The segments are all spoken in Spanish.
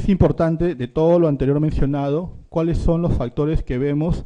Es importante, de todo lo anterior mencionado, cuáles son los factores que vemos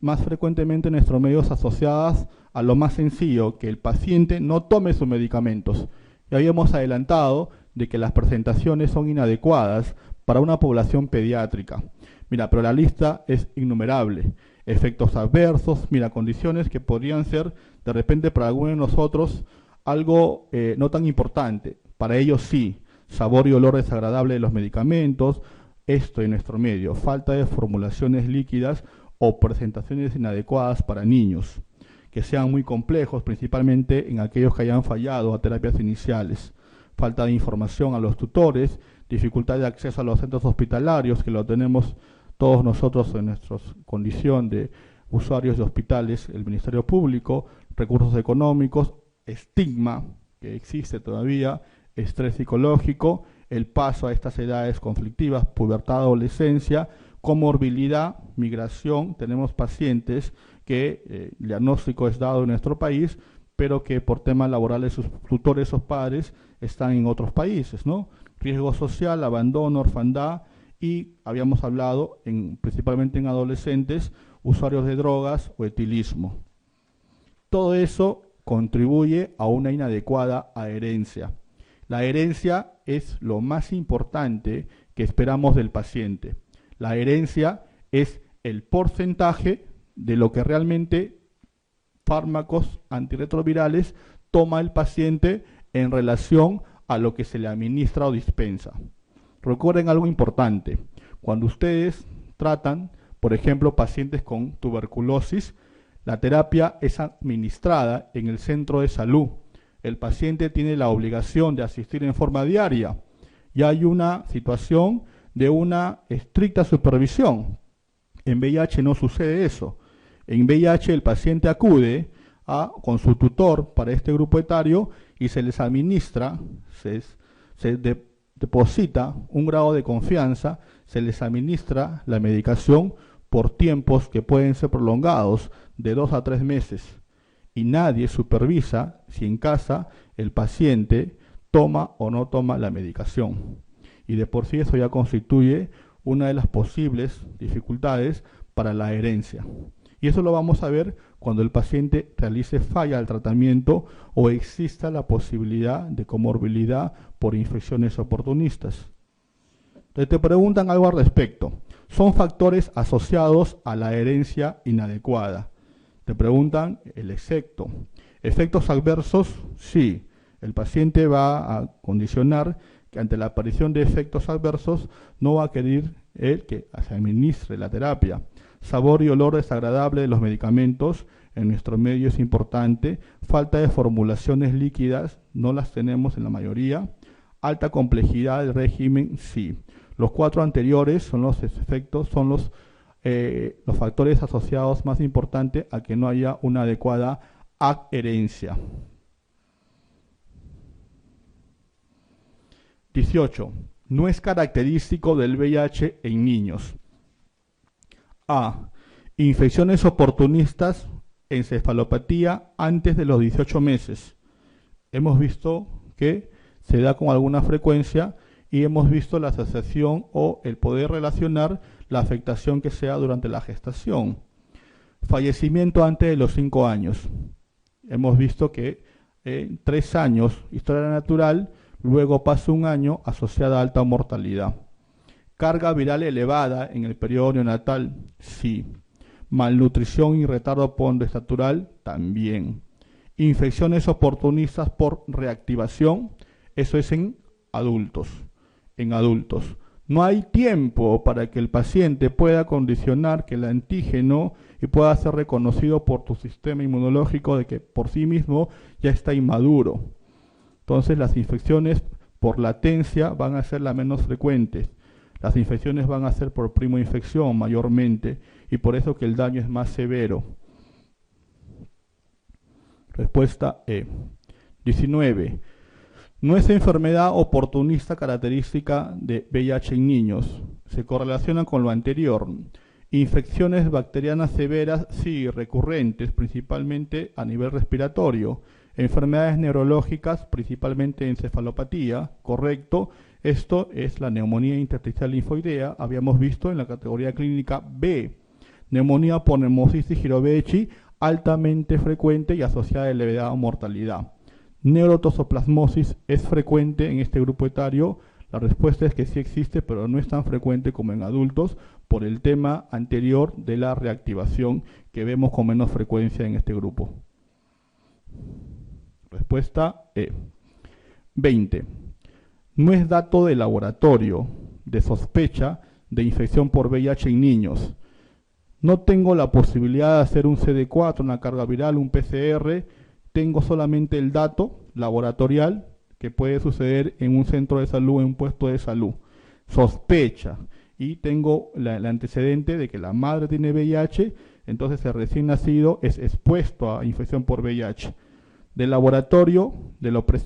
más frecuentemente en nuestros medios asociados a lo más sencillo, que el paciente no tome sus medicamentos. Ya habíamos adelantado de que las presentaciones son inadecuadas para una población pediátrica. Mira, pero la lista es innumerable. Efectos adversos, mira, condiciones que podrían ser de repente para algunos de nosotros algo no tan importante. Para ellos sí, sabor y olor desagradable de los medicamentos, esto en nuestro medio, falta de formulaciones líquidas o presentaciones inadecuadas para niños, que sean muy complejos, principalmente en aquellos que hayan fallado a terapias iniciales, falta de información a los tutores, dificultad de acceso a los centros hospitalarios, que lo tenemos todos nosotros en nuestra condición de usuarios de hospitales, el Ministerio Público, recursos económicos, estigma que existe todavía, estrés psicológico, el paso a estas edades conflictivas, pubertad, adolescencia, comorbilidad, migración. Tenemos pacientes que el diagnóstico es dado en nuestro país, pero que por temas laborales sus tutores o padres están en otros países, ¿no? Riesgo social, abandono, orfandad, y habíamos hablado principalmente en adolescentes, usuarios de drogas o etilismo. Todo eso contribuye a una inadecuada adherencia. La adherencia es lo más importante que esperamos del paciente. La adherencia es el porcentaje de lo que realmente fármacos antirretrovirales toma el paciente en relación a lo que se le administra o dispensa. Recuerden algo importante. Cuando ustedes tratan, por ejemplo, pacientes con tuberculosis, la terapia es administrada en el centro de salud. El paciente tiene la obligación de asistir en forma diaria y hay una situación de una estricta supervisión. En VIH no sucede eso. En VIH el paciente acude con su tutor para este grupo etario y se les administra, se deposita un grado de confianza, se les administra la medicación por tiempos que pueden ser prolongados de 2 a 3 meses. Y nadie supervisa si en casa el paciente toma o no toma la medicación. Y de por sí eso ya constituye una de las posibles dificultades para la adherencia. Y eso lo vamos a ver cuando el paciente realice falla al tratamiento o exista la posibilidad de comorbilidad por infecciones oportunistas. Entonces te preguntan algo al respecto. Son factores asociados a la adherencia inadecuada. Te preguntan el efecto. ¿Efectos adversos? Sí. El paciente va a condicionar que ante la aparición de efectos adversos no va a querer él que se administre la terapia. Sabor y olor desagradable de los medicamentos en nuestro medio es importante. Falta de formulaciones líquidas, no las tenemos en la mayoría. Alta complejidad del régimen, sí. Los 4 anteriores son los efectos, son los factores asociados más importantes a que no haya una adecuada adherencia. 18. No es característico del VIH en niños. A. Infecciones oportunistas, encefalopatía antes de los 18 meses. Hemos visto que se da con alguna frecuencia y hemos visto la asociación o el poder relacionar la afectación que sea durante la gestación. Fallecimiento antes de los 5 años. Hemos visto que 3 años, historia natural, luego pasa 1 año asociada a alta mortalidad. Carga viral elevada en el periodo neonatal, sí. Malnutrición y retardo pondestatural, también. Infecciones oportunistas por reactivación, eso es en adultos. En adultos. No hay tiempo para que el paciente pueda condicionar que el antígeno y pueda ser reconocido por tu sistema inmunológico de que por sí mismo ya está inmaduro. Entonces las infecciones por latencia van a ser las menos frecuentes. Las infecciones van a ser por primoinfección mayormente y por eso que el daño es más severo. Respuesta E. 19. No es enfermedad oportunista característica de VIH en niños. Se correlaciona con lo anterior. Infecciones bacterianas severas, sí, recurrentes, principalmente a nivel respiratorio. Enfermedades neurológicas, principalmente encefalopatía, correcto. Esto es la neumonía intersticial linfoidea, habíamos visto en la categoría clínica B. Neumonía por neumocystis jirovecii, altamente frecuente y asociada a levedad o mortalidad. Neurotoxoplasmosis es frecuente en este grupo etario. La respuesta es que sí existe, pero no es tan frecuente como en adultos por el tema anterior de la reactivación que vemos con menos frecuencia en este grupo. Respuesta E. 20. No es dato de laboratorio de sospecha de infección por VIH en niños. No tengo la posibilidad de hacer un CD4, una carga viral, un PCR. Tengo solamente el dato laboratorial que puede suceder en un centro de salud, en un puesto de salud. Sospecha. Y tengo el antecedente de que la madre tiene VIH, entonces el recién nacido es expuesto a infección por VIH. Del laboratorio,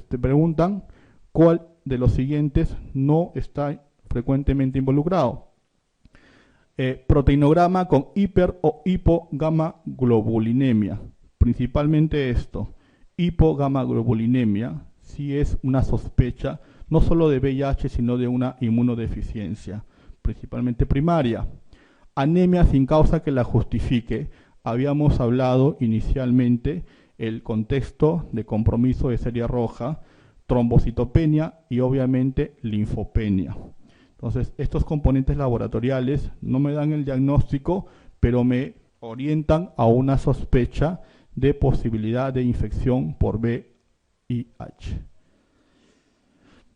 te preguntan cuál de los siguientes no está frecuentemente involucrado. Proteinograma con hiper o hipogamaglobulinemia. Principalmente esto, hipogamaglobulinemia, si es una sospecha no solo de VIH, sino de una inmunodeficiencia, principalmente primaria. Anemia sin causa que la justifique. Habíamos hablado inicialmente el contexto de compromiso de serie roja, trombocitopenia y obviamente linfopenia. Entonces, estos componentes laboratoriales no me dan el diagnóstico, pero me orientan a una sospecha de posibilidad de infección por VIH.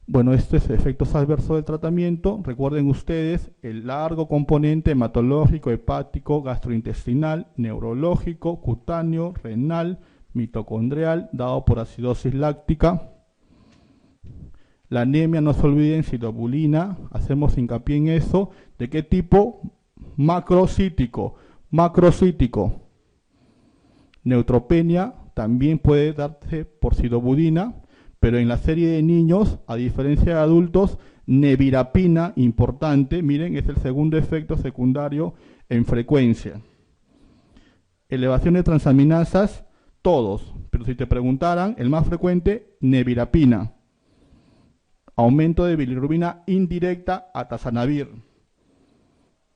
Bueno, estos es efectos adversos del tratamiento. Recuerden ustedes el largo componente hematológico, hepático, gastrointestinal, neurológico, cutáneo, renal, mitocondrial, dado por acidosis láctica. La anemia, no se olviden, citobulina, hacemos hincapié en eso. ¿De qué tipo? Macrocítico. Neutropenia también puede darse por citobulina, pero en la serie de niños, a diferencia de adultos, nevirapina, importante, miren, es el segundo efecto secundario en frecuencia. Elevación de transaminasas, todos, pero si te preguntaran, el más frecuente, nevirapina. Aumento de bilirrubina indirecta, atazanavir.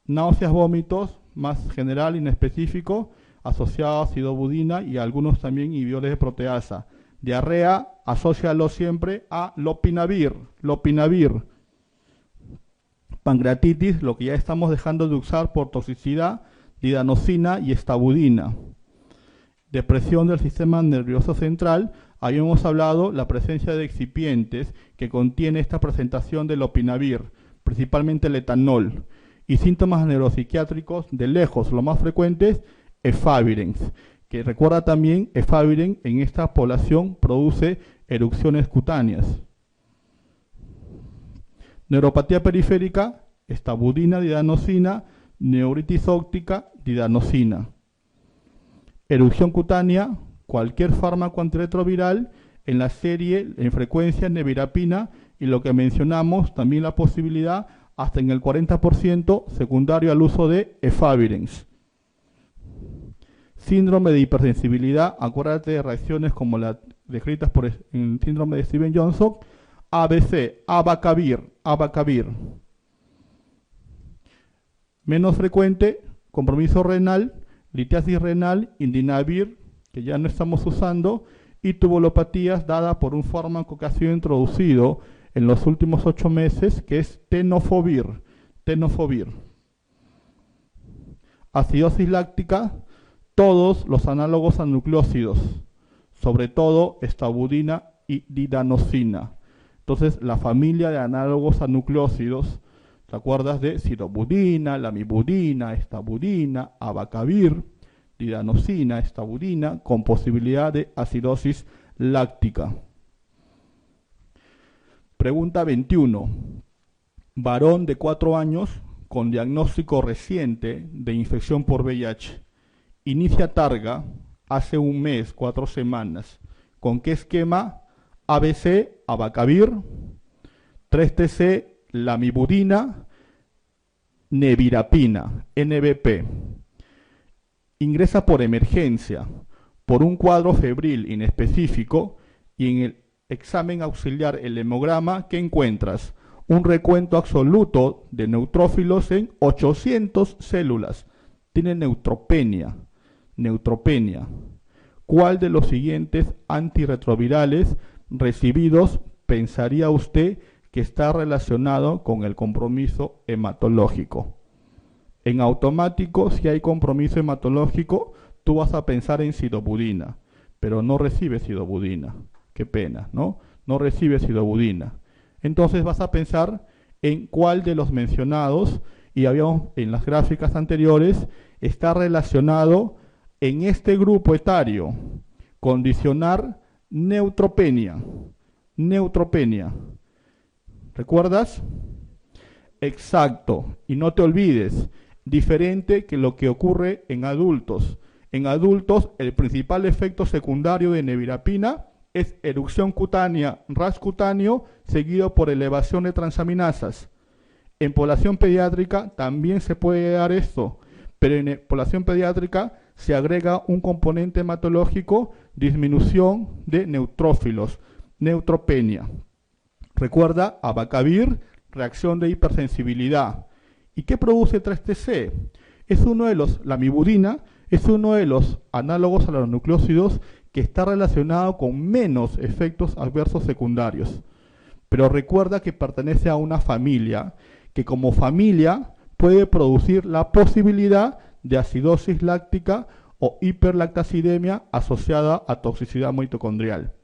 Náuseas, vómitos, más general, inespecífico, asociado a acidobudina y algunos también inhibidores de proteasa. Diarrea, asócialo siempre a lopinavir. Pancreatitis, lo que ya estamos dejando de usar por toxicidad, lidanosina y estabudina. Depresión del sistema nervioso central, habíamos hablado la presencia de excipientes que contiene esta presentación del lopinavir, principalmente el etanol, y síntomas neuropsiquiátricos de lejos, lo más frecuentes, efavirenz, que recuerda también, efavirenz en esta población produce erupciones cutáneas. Neuropatía periférica, estabudina, didanosina, neuritis óptica, didanosina. Erupción cutánea, cualquier fármaco antirretroviral, en la serie, en frecuencia, nevirapina, y lo que mencionamos, también la posibilidad, hasta en el 40% secundario al uso de efavirenz. Síndrome de hipersensibilidad, acuérdate de reacciones como las descritas por el síndrome de Stevens-Johnson, ABC, abacavir. Menos frecuente, compromiso renal, litiasis renal, indinavir, que ya no estamos usando, y tubulopatías dada por un fármaco que ha sido introducido en los últimos 8 meses, que es tenofovir. Acidosis láctica, todos los análogos a nucleósidos, sobre todo estabudina y didanosina. Entonces, la familia de análogos a nucleósidos, ¿te acuerdas de sirobudina, lamivudina, estabudina, abacavir, didanosina, estabudina, con posibilidad de acidosis láctica? Pregunta 21. Varón de 4 años con diagnóstico reciente de infección por VIH. Inicia targa hace un mes, 4 semanas. ¿Con qué esquema? ABC, abacavir, 3TC, lamivudina, nevirapina, NBP. Ingresa por emergencia, por un cuadro febril inespecífico, y en el examen auxiliar, el hemograma, ¿qué encuentras? un recuento absoluto de neutrófilos en 800 células. Tiene neutropenia. Neutropenia. ¿Cuál de los siguientes antirretrovirales recibidos pensaría usted que está relacionado con el compromiso hematológico? En automático, si hay compromiso hematológico, tú vas a pensar en sidobudina, pero no recibes sidobudina. Qué pena, ¿no? No recibes sidobudina. Entonces vas a pensar en cuál de los mencionados, y habíamos en las gráficas anteriores, está relacionado en este grupo etario. Condicionar neutropenia. Neutropenia. ¿Recuerdas? Exacto. Y no te olvides, diferente que lo que ocurre en adultos. En adultos, el principal efecto secundario de nevirapina es erupción cutánea, rash cutáneo, seguido por elevación de transaminasas. En población pediátrica también se puede dar esto, pero en población pediátrica se agrega un componente hematológico, disminución de neutrófilos, neutropenia. Recuerda, abacavir, reacción de hipersensibilidad. ¿Y qué produce 3-TC? La mibudina es uno de los análogos a los nucleósidos que está relacionado con menos efectos adversos secundarios. Pero recuerda que pertenece a una familia, que como familia puede producir la posibilidad de acidosis láctica o hiperlactacidemia asociada a toxicidad mitocondrial.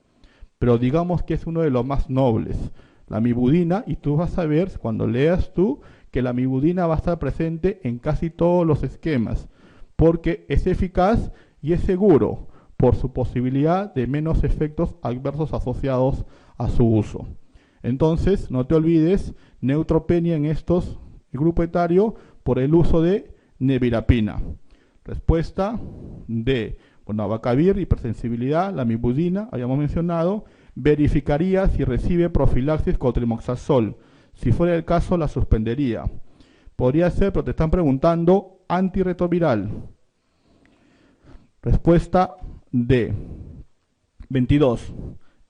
Pero digamos que es uno de los más nobles, la mibudina, y tú vas a ver cuando leas tú que la mibudina va a estar presente en casi todos los esquemas, porque es eficaz y es seguro por su posibilidad de menos efectos adversos asociados a su uso. Entonces, no te olvides, neutropenia en estos grupo etario por el uso de nevirapina. Respuesta D. Bueno, abacavir, hipersensibilidad, la mibudina, habíamos mencionado, verificaría si recibe profilaxis con trimoxazol. Si fuera el caso, la suspendería. Podría ser, pero te están preguntando, antirretroviral. Respuesta D. 22.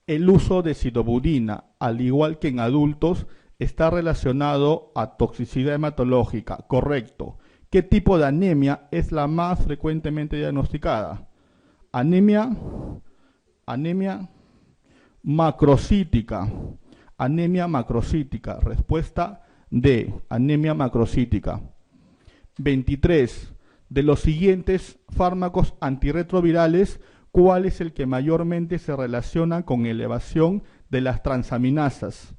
El uso de sidobudina, al igual que en adultos, está relacionado a toxicidad hematológica. Correcto. ¿Qué tipo de anemia es la más frecuentemente diagnosticada? Anemia macrocítica. Anemia macrocítica. Respuesta D. Anemia macrocítica. 23. De los siguientes fármacos antirretrovirales, ¿cuál es el que mayormente se relaciona con elevación de las transaminasas?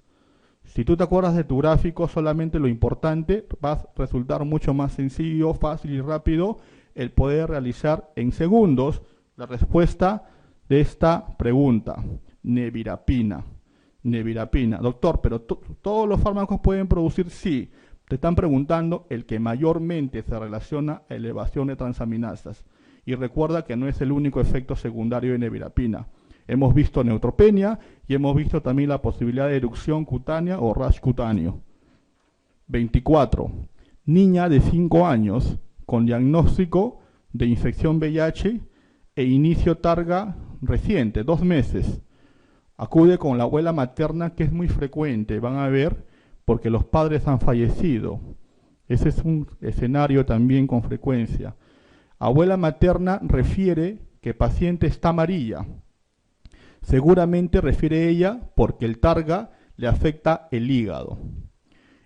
Si tú te acuerdas de tu gráfico, solamente lo importante va a resultar mucho más sencillo, fácil y rápido el poder realizar en segundos la respuesta de esta pregunta. Nevirapina. Nevirapina. Doctor, pero ¿todos los fármacos pueden producir? Sí. Te están preguntando el que mayormente se relaciona a elevación de transaminasas. Y recuerda que no es el único efecto secundario de nevirapina. Hemos visto neutropenia y hemos visto también la posibilidad de erupción cutánea o rash cutáneo. 24. Niña de 5 años con diagnóstico de infección VIH e inicio targa reciente, 2 meses. Acude con la abuela materna, que es muy frecuente, van a ver, porque los padres han fallecido. Ese es un escenario también con frecuencia. Abuela materna refiere que paciente está amarilla. Seguramente refiere ella porque el targa le afecta el hígado.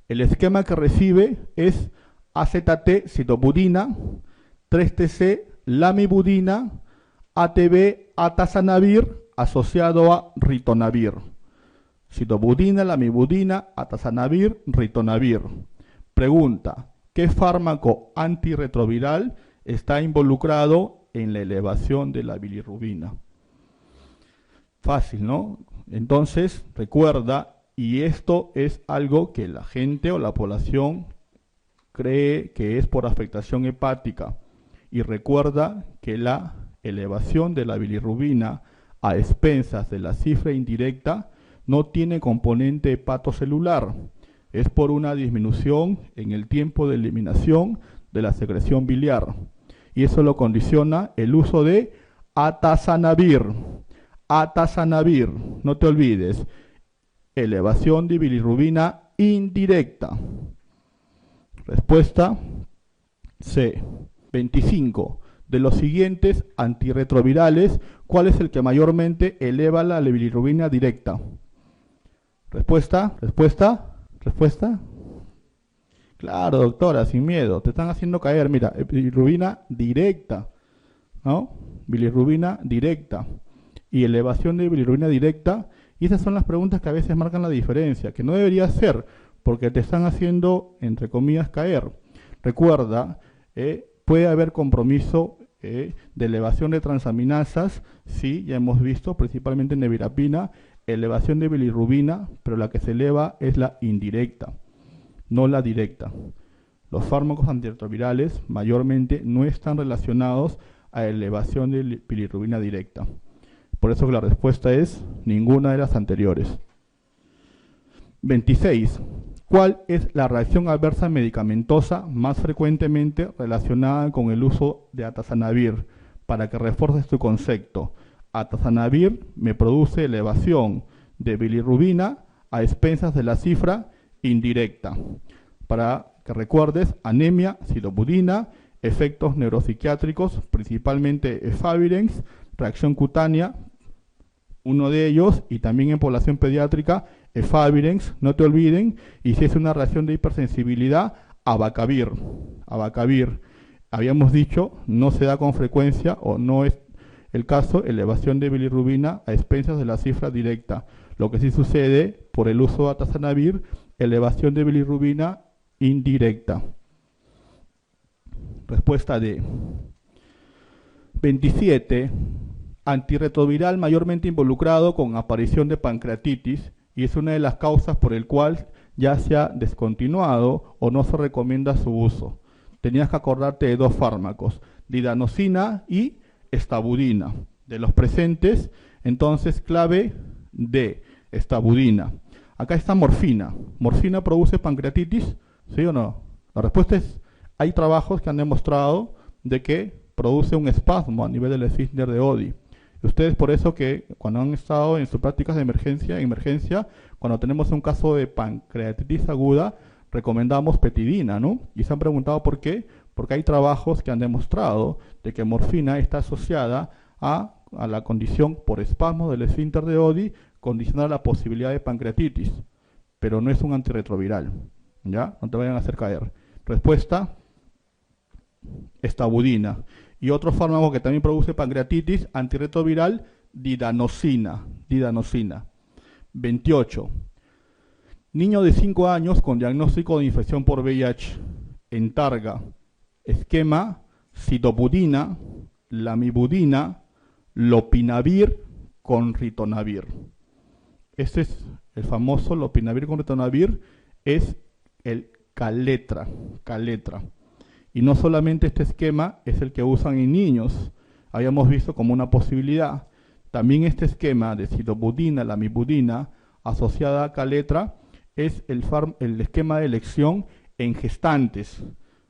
El esquema que recibe es AZT sidobudina, 3-TC lamivudina, ATB atazanavir asociado a ritonavir. Sidobudina, lamivudina, atazanavir, ritonavir. Pregunta: ¿qué fármaco antirretroviral está involucrado en la elevación de la bilirrubina? Fácil, ¿no? Entonces, recuerda, y esto es algo que la gente o la población cree que es por afectación hepática. Y recuerda que la elevación de la bilirrubina a expensas de la cifra indirecta no tiene componente hepatocelular. Es por una disminución en el tiempo de eliminación de la secreción biliar. Y eso lo condiciona el uso de atazanavir. Atazanavir, no te olvides, elevación de bilirrubina indirecta. Respuesta C. 25. De los siguientes antirretrovirales, ¿cuál es el que mayormente eleva la bilirrubina directa? Respuesta. Claro, doctora, sin miedo, te están haciendo caer. Mira, bilirrubina directa, ¿no? Bilirrubina directa y elevación de bilirrubina directa. Y esas son las preguntas que a veces marcan la diferencia, que no debería ser, porque te están haciendo, entre comillas, caer. Recuerda, puede haber compromiso de elevación de transaminasas, sí, ya hemos visto, principalmente en nevirapina, elevación de bilirrubina, pero la que se eleva es la indirecta, no la directa. Los fármacos antirretrovirales mayormente no están relacionados a elevación de bilirrubina directa. Por eso que la respuesta es ninguna de las anteriores. 26. ¿Cuál es la reacción adversa medicamentosa más frecuentemente relacionada con el uso de atazanavir? Para que refuerces tu concepto. Atazanavir me produce elevación de bilirrubina a expensas de la cifra indirecta. Para que recuerdes, anemia, citopudina, efectos neuropsiquiátricos, principalmente efavirenz, reacción cutánea, uno de ellos, y también en población pediátrica, efavirenz, no te olviden, y si es una reacción de hipersensibilidad, abacavir. Abacavir, habíamos dicho, no se da con frecuencia, o no es el caso, elevación de bilirrubina a expensas de la cifra directa. Lo que sí sucede, por el uso de atazanavir, elevación de bilirrubina indirecta. Respuesta D. 27. Antirretroviral mayormente involucrado con aparición de pancreatitis, y es una de las causas por el cual ya se ha descontinuado o no se recomienda su uso. Tenías que acordarte de dos fármacos, didanosina y estabudina. De los presentes, entonces clave D, estabudina. Acá está morfina. ¿Morfina produce pancreatitis? ¿Sí o no? La respuesta es, hay trabajos que han demostrado de que produce un espasmo a nivel del esfínter de Oddi. Ustedes por eso que cuando han estado en sus prácticas de emergencia, cuando tenemos un caso de pancreatitis aguda, recomendamos petidina, ¿no? Y se han preguntado por qué, porque hay trabajos que han demostrado de que morfina está asociada a la condición por espasmo del esfínter de Oddi, condicionada a la posibilidad de pancreatitis, pero no es un antirretroviral, ¿ya? No te vayan a hacer caer. Respuesta, estabudina. Y otro fármaco que también produce pancreatitis, antirretroviral, didanosina. 28. Niño de 5 años con diagnóstico de infección por VIH, entarga, esquema, citopudina, lamivudina, lopinavir con ritonavir. Este es el famoso lopinavir con ritonavir, es el Caletra. Y no solamente este esquema es el que usan en niños, habíamos visto como una posibilidad. También este esquema de citopudina, lamivudina, asociada a Caletra, es el esquema de elección en gestantes.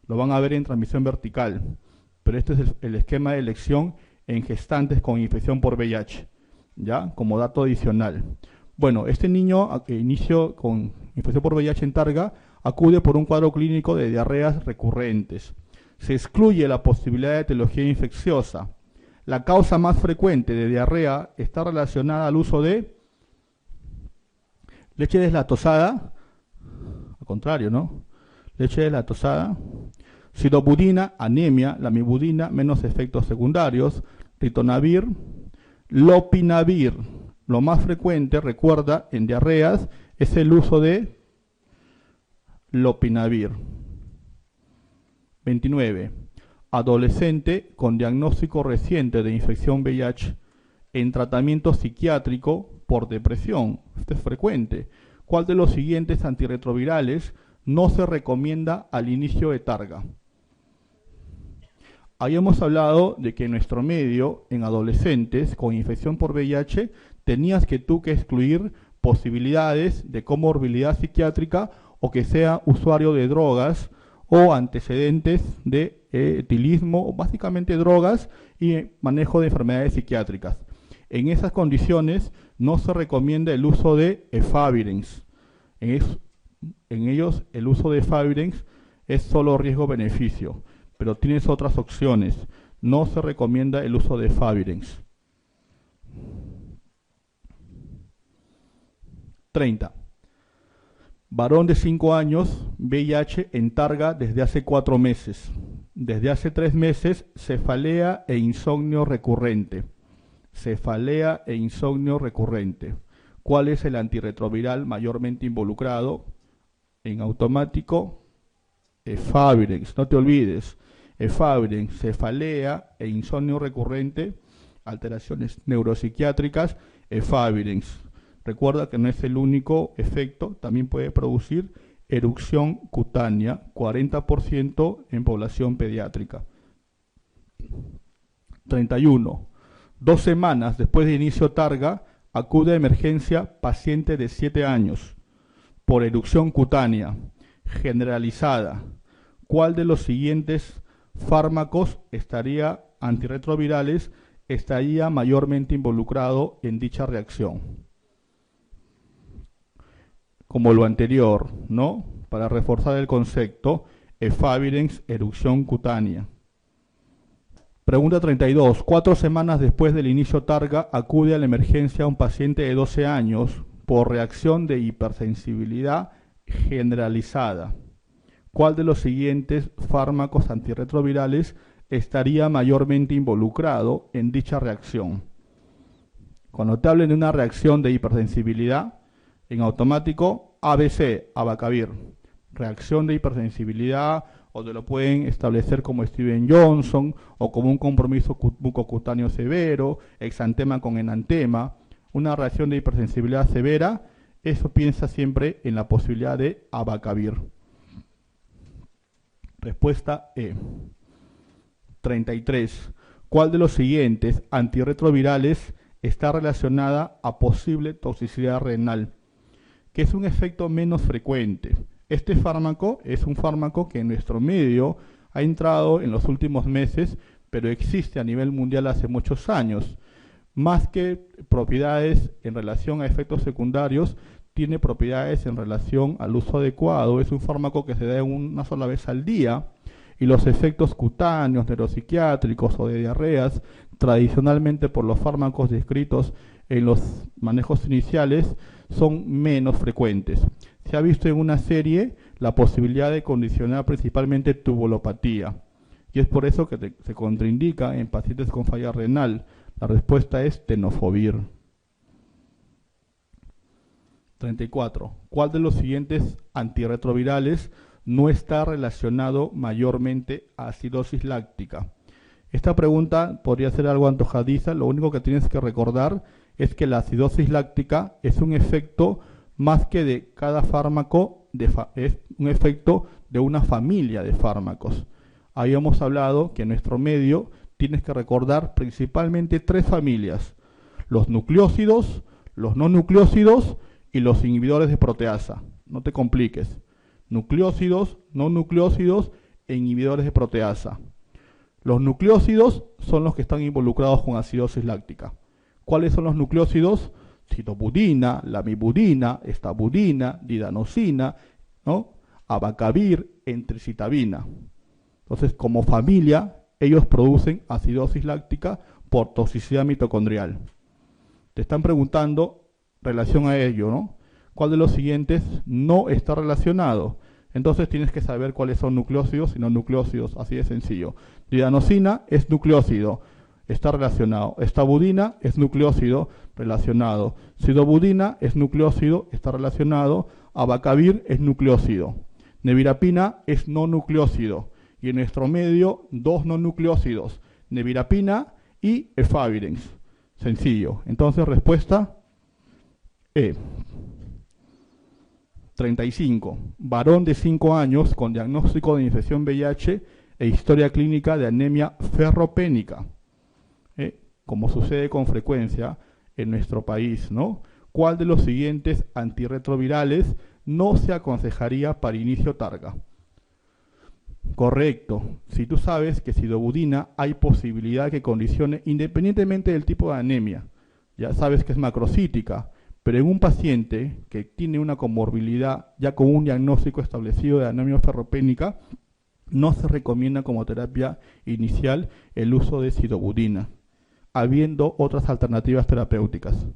Lo van a ver en transmisión vertical. Pero este es el esquema de elección en gestantes con infección por VIH, ¿ya? Como dato adicional. Bueno, este niño que inició con infección por VIH en targa acude por un cuadro clínico de diarreas recurrentes. Se excluye la posibilidad de etiología infecciosa. La causa más frecuente de diarrea está relacionada al uso de leche deslactosada, al contrario, ¿no? Leche deslactosada, citopudina, anemia, lamivudina, menos efectos secundarios, ritonavir, lopinavir. Lo más frecuente, recuerda, en diarreas es el uso de lopinavir. 29. Adolescente con diagnóstico reciente de infección VIH en tratamiento psiquiátrico por depresión. Esto es frecuente. ¿Cuál de los siguientes antirretrovirales no se recomienda al inicio de targa? Habíamos hablado de que en nuestro medio, en adolescentes con infección por VIH, tenías que excluir posibilidades de comorbilidad psiquiátrica o que sea usuario de drogas o antecedentes de etilismo, básicamente drogas y manejo de enfermedades psiquiátricas. En esas condiciones no se recomienda el uso de efavirenz. En ellos el uso de Favirenz es solo riesgo-beneficio, pero tienes otras opciones. No se recomienda el uso de Favirenz. 30. Varón de 5 años, VIH en Targa desde hace 4 meses. Desde hace 3 meses, cefalea e insomnio recurrente. Cefalea e insomnio recurrente. ¿Cuál es el antirretroviral mayormente involucrado? En automático, Favirenz. No te olvides, Favirenz, cefalea e insomnio recurrente, alteraciones neuropsiquiátricas, Favirenz. Recuerda que no es el único efecto, también puede producir erupción cutánea, 40% en población pediátrica. 31. 2 semanas después de inicio Targa, acude a emergencia paciente de 7 años por erupción cutánea generalizada. ¿Cuál de los siguientes fármacos antirretrovirales estaría mayormente involucrado en dicha reacción? Como lo anterior, ¿no? Para reforzar el concepto, Favirenz, erupción cutánea. Pregunta 32. 4 semanas después del inicio Targa, acude a la emergencia un paciente de 12 años por reacción de hipersensibilidad generalizada. ¿Cuál de los siguientes fármacos antirretrovirales estaría mayormente involucrado en dicha reacción? Cuando te hablen de una reacción de hipersensibilidad, en automático, ABC, abacavir. Reacción de hipersensibilidad, o te lo pueden establecer como Steven Johnson, o como un compromiso mucocutáneo severo, exantema con enantema. Una reacción de hipersensibilidad severa, eso piensa siempre en la posibilidad de abacavir. Respuesta E. 33. ¿Cuál de los siguientes antirretrovirales está relacionada a posible toxicidad renal? Que es un efecto menos frecuente. Este fármaco es un fármaco que en nuestro medio ha entrado en los últimos meses, pero existe a nivel mundial hace muchos años. Más que propiedades en relación a efectos secundarios, tiene propiedades en relación al uso adecuado. Es un fármaco que se da una sola vez al día y los efectos cutáneos, neuropsiquiátricos o de diarreas, tradicionalmente por los fármacos descritos en los manejos iniciales, son menos frecuentes. Se ha visto en una serie la posibilidad de condicionar principalmente tubulopatía, y es por eso que se contraindica en pacientes con falla renal. La respuesta es tenofovir. 34. ¿Cuál de los siguientes antirretrovirales no está relacionado mayormente a acidosis láctica? Esta pregunta podría ser algo antojadiza. Lo único que tienes que recordar es que la acidosis láctica es un efecto más que de cada fármaco, es un efecto de una familia de fármacos. Habíamos hablado que en nuestro medio tienes que recordar principalmente 3 familias: los nucleósidos, los no nucleósidos y los inhibidores de proteasa. No te compliques. Nucleósidos, no nucleósidos e inhibidores de proteasa. Los nucleósidos son los que están involucrados con acidosis láctica. ¿Cuáles son los nucleósidos? Citobudina, lamivudina, estabudina, didanosina, ¿no? Abacavir, entricitabina. Entonces, como familia, ellos producen acidosis láctica por toxicidad mitocondrial. Te están preguntando relación a ello, ¿no? ¿Cuál de los siguientes no está relacionado? Entonces tienes que saber cuáles son nucleósidos y no nucleósidos, así de sencillo. Didanosina es nucleósido, está relacionado. Estabudina es nucleósido, relacionado. Sidobudina es nucleósido, está relacionado. Abacavir es nucleósido. Nevirapina es no nucleósido. Y en nuestro medio, 2 no nucleósidos, nevirapina y Favirenz. Sencillo. Entonces, respuesta E. 35. Varón de 5 años con diagnóstico de infección VIH e historia clínica de anemia ferropénica. Como sucede con frecuencia en nuestro país, ¿no? ¿Cuál de los siguientes antirretrovirales no se aconsejaría para inicio Targa? Correcto. Si tú sabes que sidobudina hay posibilidad que condicione independientemente del tipo de anemia, ya sabes que es macrocítica, Pero en un paciente que tiene una comorbilidad ya con un diagnóstico establecido de anemia ferropénica, no se recomienda como terapia inicial el uso de sidobudina, habiendo otras alternativas terapéuticas.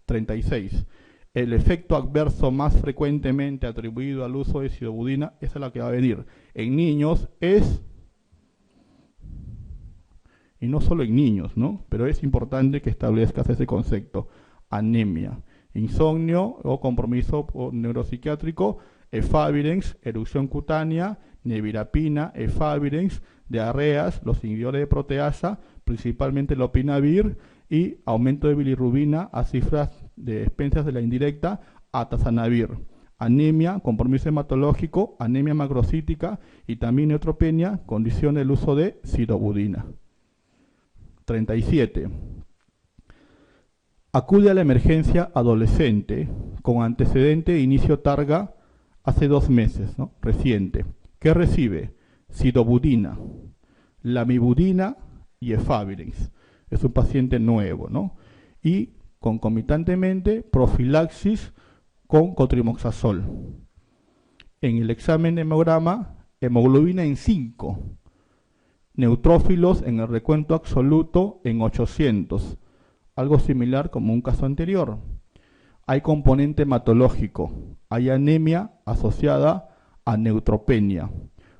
36. El efecto adverso más frecuentemente atribuido al uso de sidobudina, esa es la que va a venir en niños, es, y no solo en niños, ¿no? Pero es importante que establezcas ese concepto: anemia, insomnio o compromiso neuropsiquiátrico, efavirenz, erupción cutánea, nevirapina, efavirenz, diarreas, los inhibidores de proteasa, principalmente lopinavir, y aumento de bilirrubina a cifras de expensas de la indirecta, atazanavir. Anemia, compromiso hematológico, anemia macrocítica y también neutropenia, condición del uso de sidobudina. 37. Acude a la emergencia adolescente con antecedente de inicio targa hace 2 meses, ¿no? Reciente. ¿Qué recibe? Sidobudina, lamivudina y efavirenz. Es un paciente nuevo, ¿no? Y concomitantemente profilaxis con cotrimoxazol. En el examen de hemograma, hemoglobina en 5, neutrófilos en el recuento absoluto en 800, algo similar como un caso anterior. Hay componente hematológico, hay anemia asociada a neutropenia.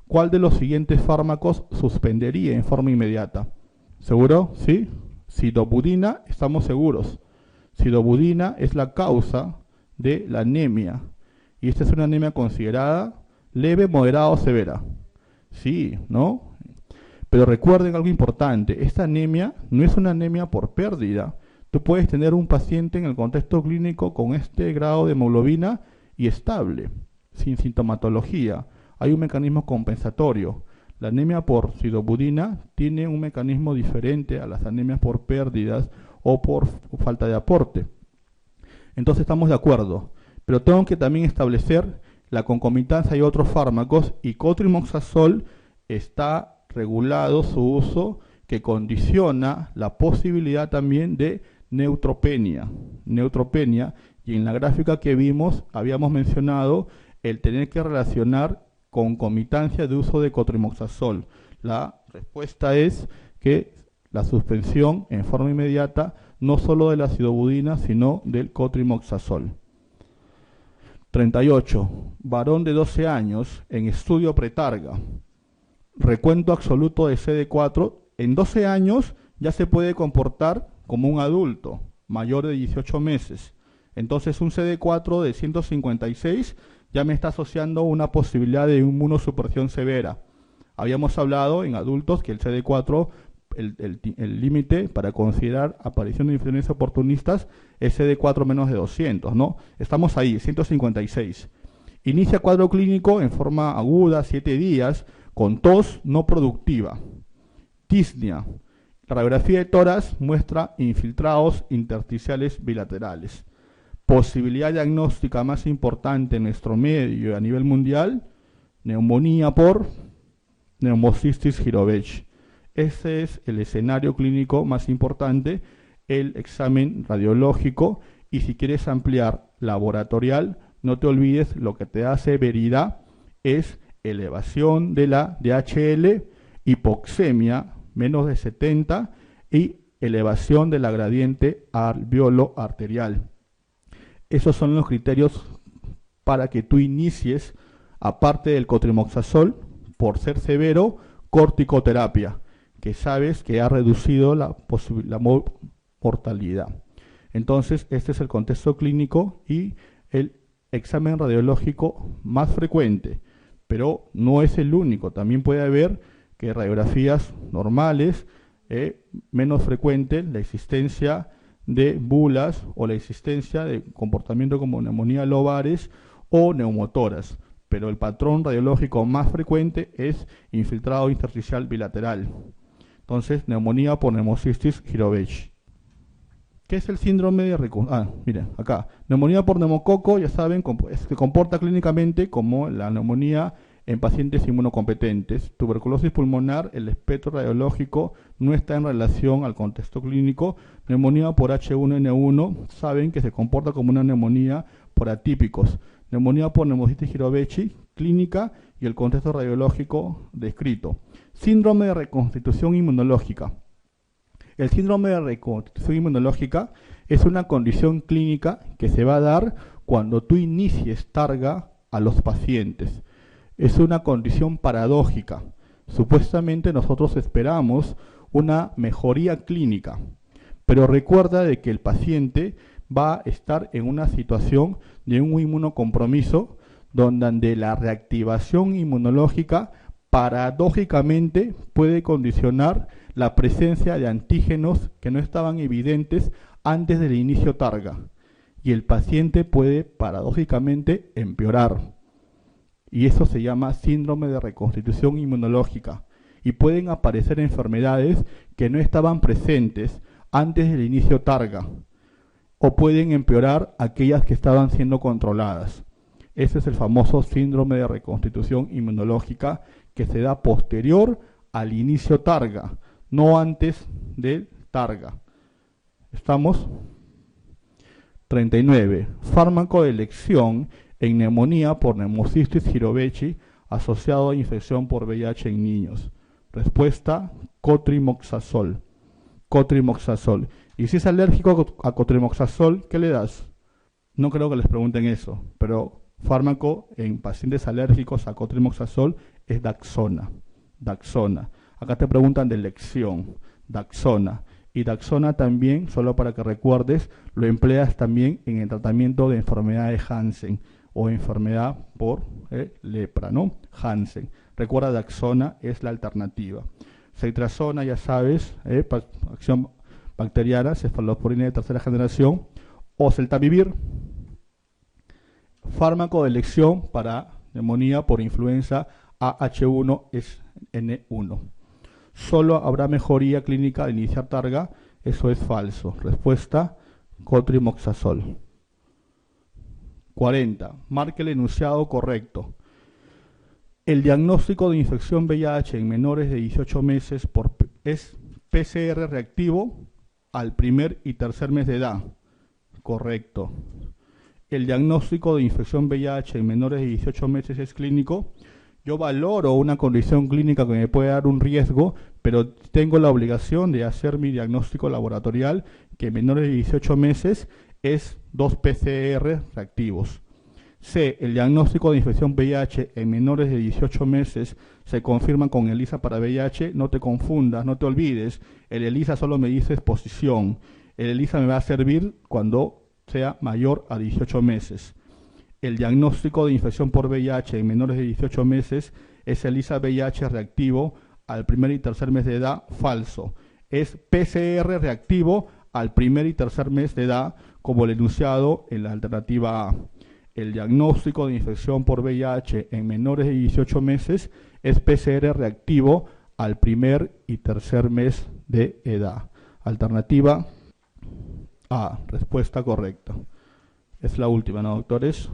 ¿Cuál de los siguientes fármacos suspendería en forma inmediata? ¿Seguro? ¿Sí? Sidobudina, estamos seguros. Sidobudina es la causa de la anemia. Y esta es una anemia considerada leve, moderada o severa. Sí, ¿no? Pero recuerden algo importante, esta anemia no es una anemia por pérdida. Tú puedes tener un paciente en el contexto clínico con este grado de hemoglobina y estable, sin sintomatología. Hay un mecanismo compensatorio. La anemia por sidobudina tiene un mecanismo diferente a las anemias por pérdidas o por falta de aporte. Entonces estamos de acuerdo, pero tengo que también establecer la concomitancia de otros fármacos, y cotrimoxazol está regulado su uso, que condiciona la posibilidad también de neutropenia, y en la gráfica que vimos habíamos mencionado el tener que relacionar concomitancia de uso de cotrimoxazol. La respuesta es que la suspensión en forma inmediata no solo de la sidobudina, sino del cotrimoxazol. 38. Varón de 12 años en estudio pretarga. Recuento absoluto de CD4. En 12 años ya se puede comportar como un adulto mayor de 18 meses. Entonces un CD4 de 156 ya me está asociando una posibilidad de inmunosupresión severa. Habíamos hablado en adultos que el CD4, el límite para considerar aparición de infecciones oportunistas es CD4 menos de 200, ¿no? Estamos ahí, 156. Inicia cuadro clínico en forma aguda, 7 días, con tos no productiva. Disnea. La radiografía de tórax muestra infiltrados intersticiales bilaterales. Posibilidad diagnóstica más importante en nuestro medio y a nivel mundial: neumonía por Pneumocystis jirovecii. Ese es el escenario clínico más importante, el examen radiológico, y si quieres ampliar laboratorial, no te olvides lo que te da severidad es elevación de la DHL, hipoxemia menos de 70 y elevación de la gradiente alveolo arterial. Esos son los criterios para que tú inicies, aparte del cotrimoxazol, por ser severo, corticoterapia, que sabes que ha reducido la mortalidad. Entonces, este es el contexto clínico y el examen radiológico más frecuente, pero no es el único. También puede haber que radiografías normales, menos frecuente la existencia de bulas o la existencia de comportamiento como neumonía lobares o neumotoras, pero el patrón radiológico más frecuente es infiltrado intersticial bilateral. Entonces, neumonía por Pneumocystis jirovecii. ¿Qué es el síndrome de miren, acá, neumonía por neumococo, ya saben, se comporta clínicamente como la neumonía en pacientes inmunocompetentes. Tuberculosis pulmonar, el espectro radiológico no está en relación al contexto clínico. Neumonía por H1N1, saben que se comporta como una neumonía por atípicos. Neumonía por neumocitis Girovechi, clínica y el contexto radiológico descrito. Síndrome de reconstitución inmunológica. El síndrome de reconstitución inmunológica es una condición clínica que se va a dar cuando tú inicies Targa a los pacientes. Es una condición paradójica. Supuestamente nosotros esperamos una mejoría clínica, pero recuerda de que el paciente va a estar en una situación de un inmunocompromiso donde la reactivación inmunológica paradójicamente puede condicionar la presencia de antígenos que no estaban evidentes antes del inicio Targa, y el paciente puede paradójicamente empeorar. Y eso se llama síndrome de reconstitución inmunológica. Y pueden aparecer enfermedades que no estaban presentes antes del inicio Targa, o pueden empeorar aquellas que estaban siendo controladas. Ese es el famoso síndrome de reconstitución inmunológica que se da posterior al inicio Targa, no antes del Targa. ¿Estamos? 39. Fármaco de elección en neumonía por neumocitis Girovechi asociado a infección por VIH en niños. Respuesta: cotrimoxazol. Cotrimoxazol. Y si es alérgico a cotrimoxazol, ¿qué le das? No creo que les pregunten eso, pero fármaco en pacientes alérgicos a cotrimoxazol es Daxona. Daxona. Acá te preguntan de elección. Daxona. Y Daxona también, solo para que recuerdes, lo empleas también en el tratamiento de enfermedad de Hansen o enfermedad por lepra, ¿no? Hansen. Recuerda, Daxona es la alternativa. Cetrazona, ya sabes, acción bacteriana, cefalosporina de tercera generación, o Celtavivir, fármaco de elección para neumonía por influenza AH1N1. Solo habrá mejoría clínica al iniciar Targa. Eso es falso. Respuesta: cotrimoxazol. 40. Marque el enunciado correcto. El diagnóstico de infección VIH en menores de 18 meses es PCR reactivo al primer y tercer mes de edad. Correcto. El diagnóstico de infección VIH en menores de 18 meses es clínico. Yo valoro una condición clínica que me puede dar un riesgo, pero tengo la obligación de hacer mi diagnóstico laboratorial, que en menores de 18 meses es 2 PCR reactivos. C. El diagnóstico de infección VIH en menores de 18 meses se confirma con ELISA para VIH. No te confundas, no te olvides. El ELISA solo me dice exposición. El ELISA me va a servir cuando sea mayor a 18 meses. El diagnóstico de infección por VIH en menores de 18 meses es ELISA VIH reactivo al primer y tercer mes de edad. Falso. Es PCR reactivo al primer y tercer mes de edad, como el enunciado en la alternativa A. El diagnóstico de infección por VIH en menores de 18 meses es PCR reactivo al primer y tercer mes de edad. Alternativa A. Respuesta correcta. Es la última, ¿no, doctores?